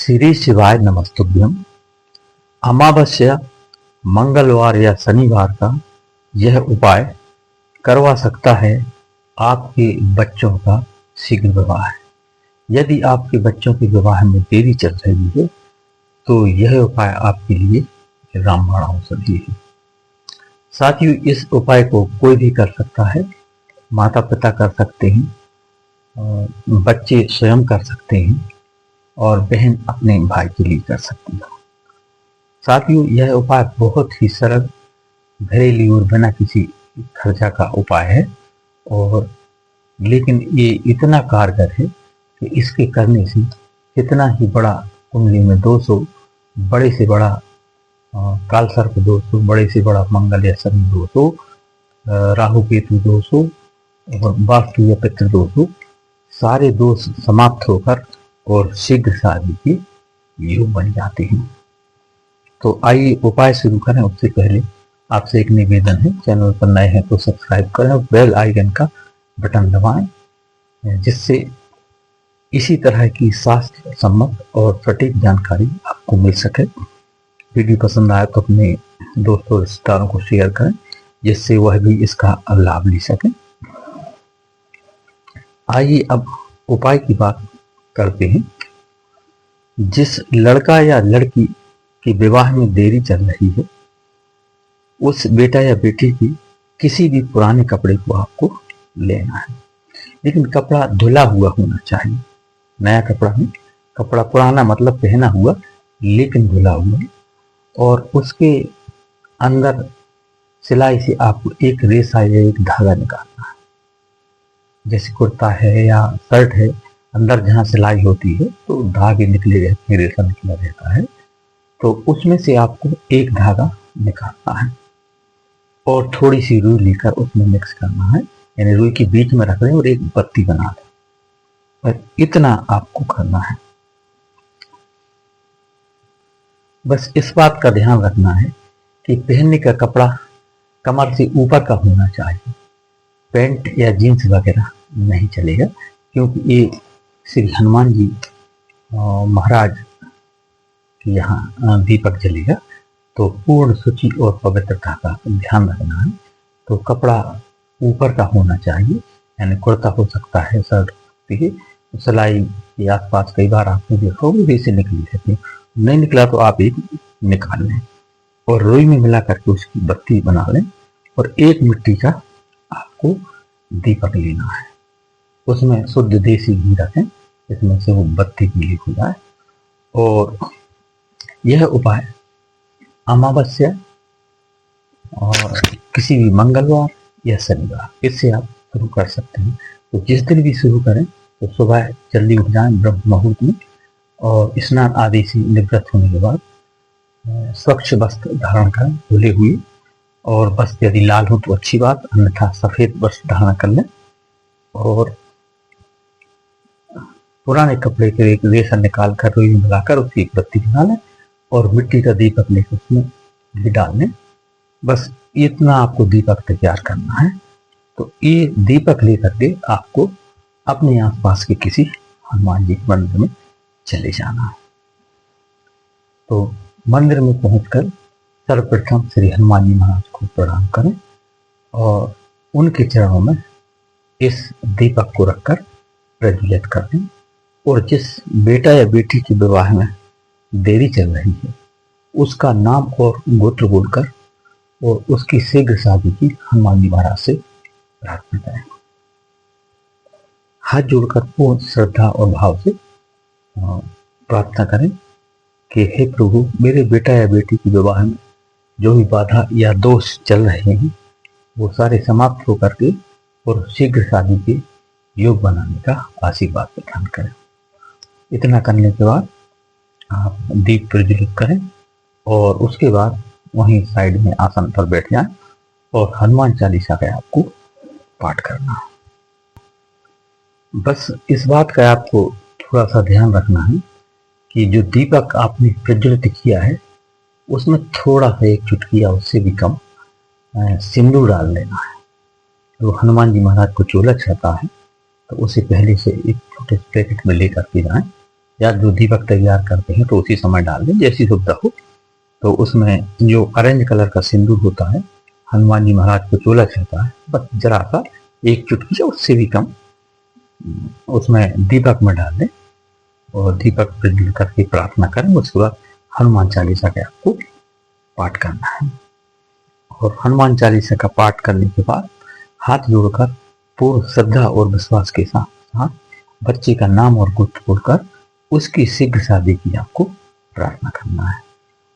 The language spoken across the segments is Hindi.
श्री शिवाय नमस्तुभ्यम। अमावस्या, मंगलवार या शनिवार का यह उपाय करवा सकता है आपके बच्चों का शीघ्र विवाह। यदि आपके बच्चों के विवाह में देरी चल रही है तो यह उपाय आपके लिए रामबाण औषधि है। साथियों, इस उपाय को कोई भी कर सकता है। माता पिता कर सकते हैं, बच्चे स्वयं कर सकते हैं और बहन अपने भाई के लिए कर सकती है। साथियों, यह उपाय बहुत ही सरल, घरेलू और बिना किसी खर्चा का उपाय है, और लेकिन ये इतना कारगर है कि इसके करने से कितना ही बड़ा कुंडली में दोष हो, बड़े से बड़ा काल सर्प दोष हो, बड़े से बड़ा मंगल या शनि दोष हो, राहु केतु दोष हो और वास्तु या पितृ दोष हो, सारे दोष समाप्त होकर और शीघ्र शादी के योग बन जाते हैं। तो आइए उपाय शुरू करें। उससे पहले आपसे एक निवेदन है, चैनल पर नए हैं तो सब्सक्राइब करें और बेल आइकन का बटन दबाएं, जिससे इसी तरह की शास्त्र सम्मत और सटीक जानकारी आपको मिल सके। वीडियो पसंद आए तो अपने दोस्तों रिश्तेदारों को शेयर करें, जिससे वह भी इसका लाभ ले सके। आइए अब उपाय की बात करते हैं। जिस लड़का या लड़की के विवाह में देरी चल रही है, उस बेटा या बेटी की किसी भी पुराने कपड़े को आपको लेना है, लेकिन कपड़ा धुला हुआ होना चाहिए। नया कपड़ा नहीं, कपड़ा पुराना मतलब पहना हुआ लेकिन धुला हुआ, और उसके अंदर सिलाई से आपको एक रेशा या एक धागा निकालना है। जैसे कुर्ता है या शर्ट है, अंदर जहाँ सिलाई होती है तो धागे निकले रहते हैं, रेशा निकला रहता है, तो उसमें से आपको एक धागा निकालना है और थोड़ी सी रुई लेकर उसमें मिक्स करना है, यानी रुई के बीच में रख दें और एक पत्ती बना दें। और इतना आपको करना है। बस इस बात का ध्यान रखना है कि पहनने का कपड़ा कमर से ऊपर का होना चाहिए। पैंट या जीन्स वगैरह नहीं चलेगा, क्योंकि ये श्री हनुमान जी महाराज के यहाँ दीपक जलेगा, तो पूर्ण शुचि और पवित्रता का ध्यान रखना है। तो कपड़ा ऊपर का होना चाहिए, यानी कुर्ता हो सकता है, शर्ट होती है, सिलाई के आसपास कई बार आपने देखा होगा वैसे निकली रहती है। नहीं निकला तो आप एक निकाल लें और रुई में मिला करके उसकी बत्ती बना लें, और एक मिट्टी का आपको दीपक लेना है। उसमें शुद्ध देसी घी रखें, इसमें से वो बत्ती गीली हो जाए। और यह उपाय अमावस्या और किसी भी मंगलवार या शनिवार, इससे आप शुरू कर सकते हैं। तो जिस दिन भी शुरू करें तो सुबह जल्दी उठ जाएं ब्रह्म मुहूर्त में, और स्नान आदि से निवृत्त होने के बाद स्वच्छ वस्त्र धारण करें, धुले हुए, और वस्त्र यदि लाल हो तो अच्छी बात, अन्यथा सफेद वस्त्र धारण कर लें, और पुराने कपड़े के एक रेशा निकाल कर रुई में मिलाकर उसकी एक बत्ती बना लें और मिट्टी का दीपक लेकर उसमें घी डाल लें। बस इतना आपको दीपक तैयार करना है। तो ये दीपक लेकर के आपको अपने आसपास के किसी हनुमान जी मंदिर में चले जाना है। तो मंदिर में पहुंचकर सर्वप्रथम श्री हनुमान जी महाराज को प्रणाम करें और उनके चरणों में इस दीपक को रखकर प्रज्वलित कर दें। और जिस बेटा या बेटी के विवाह में देरी चल रही है, उसका नाम और गोत्र बोलकर और उसकी शीघ्र शादी की हनुमान जी महाराज से प्रार्थना करें। हाथ जोड़कर पूर्ण श्रद्धा और भाव से प्रार्थना करें कि हे प्रभु, मेरे बेटा या बेटी के विवाह में जो भी बाधा या दोष चल रहे हैं वो सारे समाप्त होकर के और शीघ्र शादी के योग बनाने का आशीर्वाद प्रदान करें। इतना करने के बाद आप दीप प्रज्वलित करें और उसके बाद वहीं साइड में आसन पर बैठ जाएं और हनुमान चालीसा का आपको पाठ करना है। बस इस बात का आपको थोड़ा सा ध्यान रखना है कि जो दीपक आपने प्रज्वलित किया है उसमें थोड़ा सा, एक चुटकी या उससे भी कम सिंदूर डाल लेना है। तो हनुमान जी महाराज को चोला चढ़ता है तो उसे पहले से एक छोटे पैकेट में लेकर के जाएं या जो दीपक तैयार करते हैं तो उसी समय डाल दें, जैसी सुविधा हो। तो उसमें जो ऑरेंज कलर का सिंदूर होता है, हनुमान जी महाराज को चोला जाता है, बस जरा सा एक चुटकी या उससे भी कम उसमें दीपक में डाल दें और दीपक प्रज्वलित करके प्रार्थना करें। उसके बाद हनुमान चालीसा का आपको पाठ करना है और हनुमान चालीसा का पाठ करने के बाद हाथ जोड़कर पूर्ण श्रद्धा और विश्वास के साथ बच्चे का नाम और गोत्र बोलकर उसकी शीघ्र शादी की आपको प्रार्थना करना है।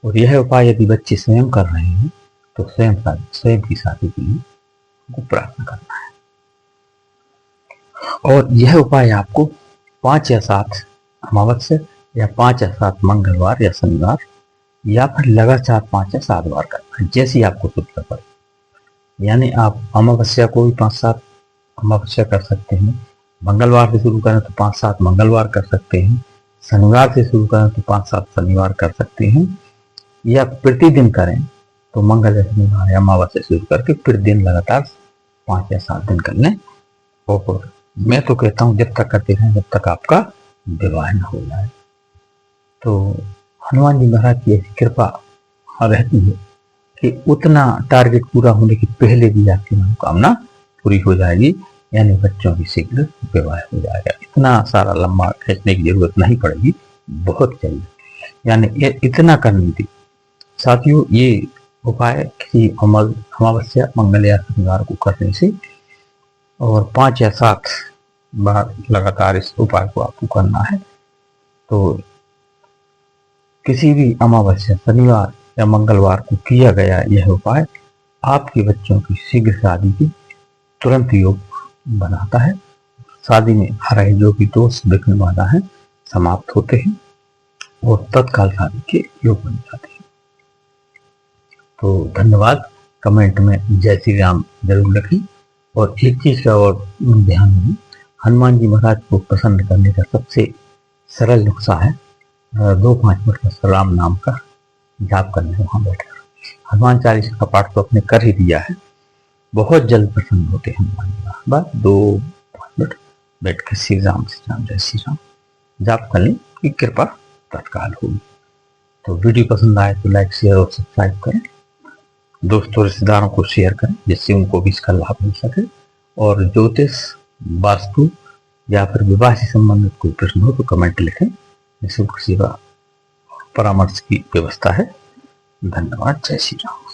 और यह उपाय यदि बच्चे स्वयं कर रहे हैं तो स्वयं की शादी के लिए आपको प्रार्थना करना है। और यह उपाय आपको 5 या 7 अमावस्या या 5 या 7 मंगलवार या शनिवार या फिर लगातार 5 या 7 बार करना है, जैसी आपको सुविधा पड़े। यानी आप अमावस्या को भी 5-7 अमावस्या कर सकते हैं, मंगलवार से शुरू करें तो 5-7 मंगलवार कर सकते हैं, शनिवार से शुरू करें तो 5-7 शनिवार कर सकते हैं, या प्रतिदिन करें तो मंगल या शनिवार या अमावस्या शुरू करके फिर दिन लगातार 5 या 7 दिन कर लें। और मैं तो कहता हूँ जब तक करते रहें जब तक आपका विवाह न हो जाए। तो हनुमान जी महाराज की ऐसी कृपा रहती है कि उतना टारगेट पूरा होने के पहले भी आपकी मनोकामना पूरी हो जाएगी, यानी बच्चों की शीघ्र विवाह हो जाएगा। इतना सारा लंबा खींचने की जरूरत नहीं पड़ेगी, बहुत जल्द, यानी इतना करने की। साथियों, ये उपाय किसी अमावस्या मंगल या शनिवार को करने से और 5 या 7 बार लगातार इस उपाय को आपको करना है। तो किसी भी अमावस्या, शनिवार या मंगलवार को किया गया यह उपाय आपके बच्चों की शीघ्र शादी की तुरंत योग बनाता है। शादी में आ रहे जो भी दोष विघ्न बाधा है समाप्त होते हैं और तत्काल शादी के योग बन जाते हैं। तो धन्यवाद। कमेंट में जय श्री राम जरूर लिखें। और एक चीज का और ध्यान दें, हनुमान जी महाराज को प्रसन्न करने का सबसे सरल नुस्खा है 2-5 मिनट का राम नाम का जाप करने, वहां बैठकर। हनुमान चालीसा का पाठ तो आपने कर ही दिया है, बहुत जल्द प्रसन्न होते हैं हनुमान जी महाराज। बस 2-5 मिनट बैठ कर श्री राम जय श्री राम जाप कर लें कि कृपा तत्काल होगी। तो वीडियो पसंद आए तो लाइक, शेयर और सब्सक्राइब करें, दोस्तों रिश्तेदारों को शेयर करें जिससे उनको भी इसका लाभ मिल सके। और ज्योतिष, वास्तु या फिर विवाह से संबंधित कोई प्रश्न हो तो कमेंट लिखें, निःशुल्क सेवा परामर्श की व्यवस्था है। धन्यवाद। जय श्री राम।